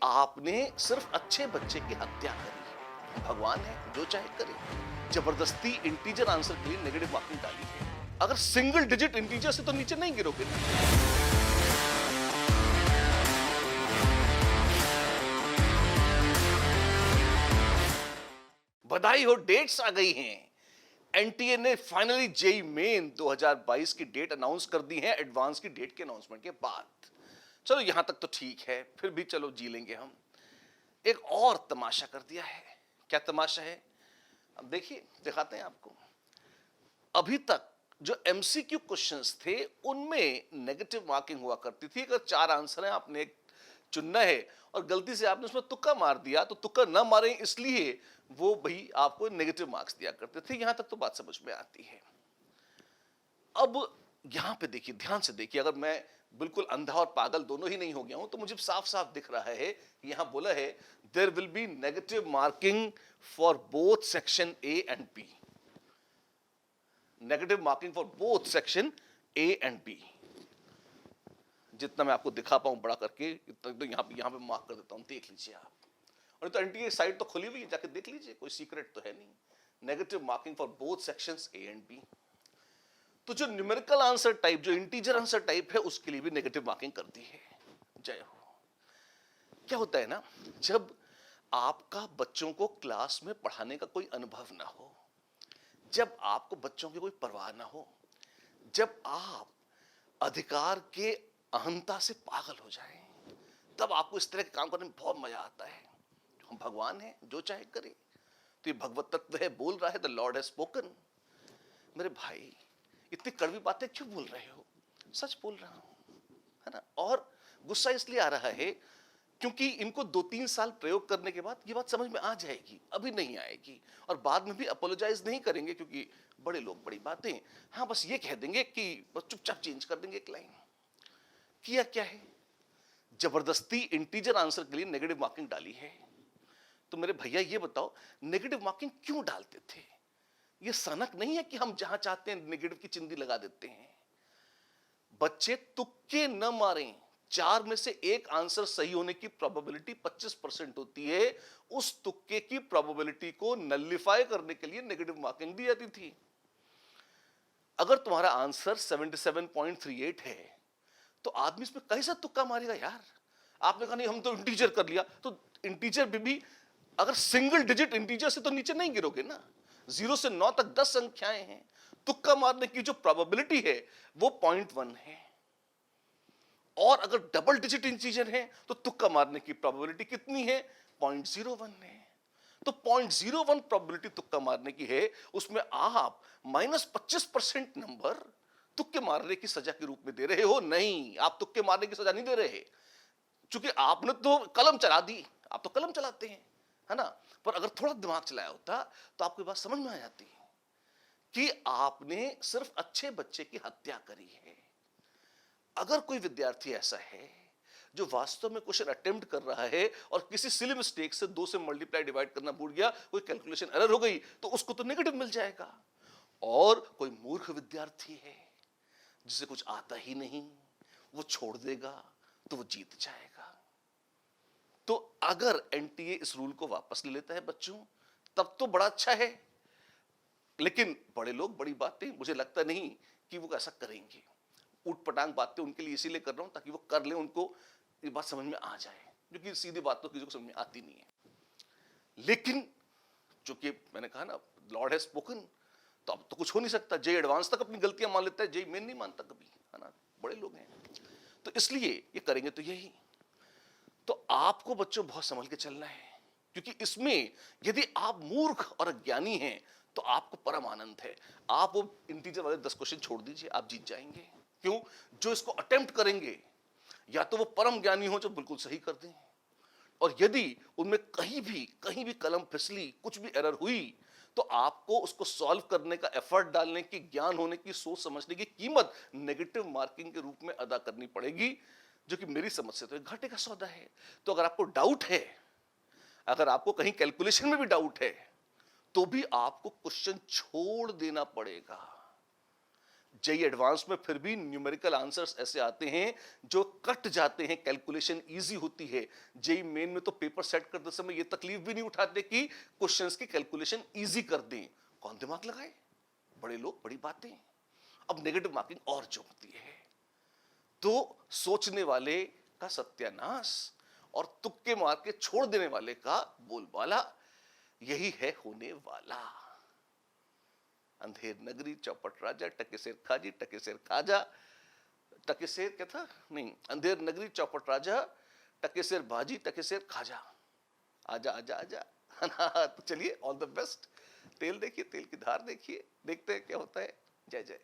आपने सिर्फ अच्छे बच्चे की हत्या करी। भगवान है, जो चाहे करे। जबरदस्ती इंटीजर आंसर के लिए नेगेटिव मार्किंग डाली है। अगर सिंगल डिजिट इंटीजर से तो नीचे नहीं गिरोगे ना। बधाई हो, डेट्स आ गई हैं। एनटीए ने फाइनली जेई मेन 2022 की डेट अनाउंस कर दी है, एडवांस की डेट के अनाउंसमेंट के बाद। चलो यहां तक तो ठीक है, फिर भी चलो जी लेंगे हम। एक और तमाशा कर दिया है। क्या तमाशा है? अब देखिए, दिखाते हैं आपको। अभी तक जो एमसीक्यू क्वेश्चंस थे उनमें नेगेटिव मार्किंग हुआ करती थी। अगर 4 आंसर हैं, आपने एक चुनना है और गलती से आपने उसमें तुक्का मार दिया तो तुक्का ना मारे इसलिए वो भाई आपको नेगेटिव मार्क्स दिया करते थे। यहां तक तो बात समझ में आती है। अब यहां पे देखिए, ध्यान से देखिए। अगर मैं बिल्कुल अंधा और पागल दोनों ही नहीं हो गया हूं तो मुझे साफ साफ दिख रहा है। यहां बोला है there will be negative marking for both section A and B. Negative marking for both section A and B. जितना मैं आपको दिखा पाऊं बड़ा करके, इतना तो यहां पे मार्क कर देता हूं, देख लीजिए आप। और तो एनटीए साइट तो खुली हुई है, जाके देख लीजिए, कोई सीक्रेट तो है नहीं। Negative marking for both sections A and B. तो जो न्यूमेरिकल आंसर टाइप, जो इंटीजर आंसर टाइप है, उसके लिए भी नेगेटिव मार्किंग कर दी है। जय हो। क्या होता है ना, जब आपका बच्चों को क्लास में पढ़ाने का कोई अनुभव ना हो, जब आपको बच्चों की कोई परवाह ना हो, जब आप अधिकार के अहंता से पागल हो जाएं, तब आपको इस तरह के काम करने में बहुत मजा आता है। हम भगवान हैं, जो चाहे करे। तो ये भगवत तत्व है, बोल रहा है, द लॉर्ड हैज स्पोकन। मेरे भाई, इतनी कड़वी बातें क्यों बोल रहे हो? सच बोल रहा हूं, है ना। और गुस्सा इसलिए आ रहा है क्योंकि इनको 2-3 साल प्रयोग करने के बाद ये बात समझ में आ जाएगी, अभी नहीं आएगी। और बाद में भी अपोलोजाइज नहीं करेंगे क्योंकि बड़े लोग बड़ी बातें। हाँ, बस ये कह देंगे कि बस चुपचाप चेंज कर देंगे एक लाइन। किया क्या है? जबरदस्ती इंटीजर आंसर के लिए नेगेटिव मार्किंग डाली है। तो मेरे भैया ये बताओ, नेगेटिव मार्किंग क्यों डालते थे? ये सनक नहीं है कि हम जहां चाहते हैं नेगेटिव की चिंदी लगा देते हैं। बच्चे तुक्के न मारें। 4 में से एक आंसर सही होने की प्रोबेबिलिटी 25% होती है। उस तुक्के की प्रोबेबिलिटी को नलिफाई करने के लिए नेगेटिव मार्किंग दी जाती थी। अगर तुम्हारा आंसर 77.38 है तो आदमी इसमें कैसे तुक्का मारेगा यार? आपने कहा नहीं, हम तो इंटीजर कर लिया। तो इंटीजर भी अगर सिंगल डिजिट इंटीजर से तो नीचे नहीं गिरोगे ना। 0 से 9 तक 10 संख्याएं हैं। तुक्का मारने की जो प्रोबेबिलिटी है वो 0.1 है। और अगर डबल डिजिट इंटीजर है तो तुक्का मारने की प्रोबेबिलिटी कितनी है? 0.01 है। तो 0.01 प्रोबेबिलिटी तुक्का मारने की है। उसमें आप -25% नंबर तुक्के मारने की सजा के रूप में दे रहे हो। नहीं, आप तुक्के मारने की सजा नहीं दे रहे, क्योंकि आपने तो कलम चला दी। आप तो कलम चलाते हैं, है ना। पर अगर थोड़ा दिमाग चलाया होता तो आपको बात समझ में आ जाती कि आपने सिर्फ अच्छे बच्चे की हत्या करी है। अगर कोई विद्यार्थी ऐसा है जो वास्तव में क्वेश्चन अटेम्प्ट कर रहा है और किसी सिली मिस्टेक से 2 से मल्टीप्लाई डिवाइड करना भूल गया, कोई कैलकुलेशन एरर हो गई, तो उसको तो नेगेटिव मिल जाएगा। और कोई मूर्ख विद्यार्थी है जिसे कुछ आता ही नहीं, वो छोड़ देगा तो वो जीत जाएगा। तो अगर एनटीए इस रूल को वापस ले लेता है बच्चों, तब तो बड़ा अच्छा है। लेकिन बड़े लोग बड़ी बातें, मुझे लगता नहीं कि वो ऐसा करेंगे। उटपटांग बातें उनके लिए इसीलिए कर रहा हूं ताकि वो कर ले, उनको ये बात समझ में आ जाए, क्योंकि सीधी बात तो किसी को समझ में आती नहीं है। लेकिन जो कि मैंने कहा ना, लॉर्ड हैज स्पोकन, तो अब तो कुछ हो नहीं सकता। जे एडवांस तक अपनी गलतियां मान लेता है, जे मेन नहीं मानता कभी, है ना। बड़े लोग हैं, तो इसलिए ये करेंगे तो यही। तो आपको बच्चों बहुत संभल के चलना है, क्योंकि इसमें यदि आप मूर्ख और अज्ञानी हैं तो आपको परम आनंद है। आप वो इंटीजर वाले 10 क्वेश्चन छोड़ दीजिए, आप जीत जाएंगे। क्यों? जो इसको अटेम्प्ट करेंगे या तो वो परम ज्ञानी हो जो बिल्कुल सही कर दें, और यदि उनमें कहीं भी कलम फिसली, कुछ भी एरर हुई, तो आपको उसको सॉल्व करने का एफर्ट डालने की, ज्ञान होने की, सोच समझने की कीमत नेगेटिव मार्किंग के रूप में अदा करनी पड़ेगी, जो कि मेरी समझ से तो एक घाटे का सौदा है। तो अगर आपको डाउट है, अगर आपको कहीं कैलकुलेशन में भी डाउट है, तो भी आपको क्वेश्चन छोड़ देना पड़ेगा। जेई एडवांस में फिर भी न्यूमेरिकल आंसर्स ऐसे आते हैं जो कट जाते हैं, कैलकुलेशन इजी होती है। जेई मेन में तो पेपर सेट करते समय ये तकलीफ भी नहीं उठाते कि क्वेश्चंस की कैलकुलेशन इजी कर दें। कौन दिमाग लगाए, बड़े लोग बड़ी बातें। अब नेगेटिव मार्किंग और जो होती है तो सोचने वाले का सत्यानाश और तुक्के मार के छोड़ देने वाले का बोलबाला, यही है होने वाला। अंधेर नगरी चौपट राजा, टके सिर खाजी टके सिर खाजा, टके सिर क्या था, नहीं, अंधेर नगरी चौपट राजा, टके सिर भाजी टके सिर खाजा। आजा आजा आजा। तो चलिए, ऑल द बेस्ट। तेल देखिए, तेल की धार देखिए, देखते हैं क्या होता है। जय जय।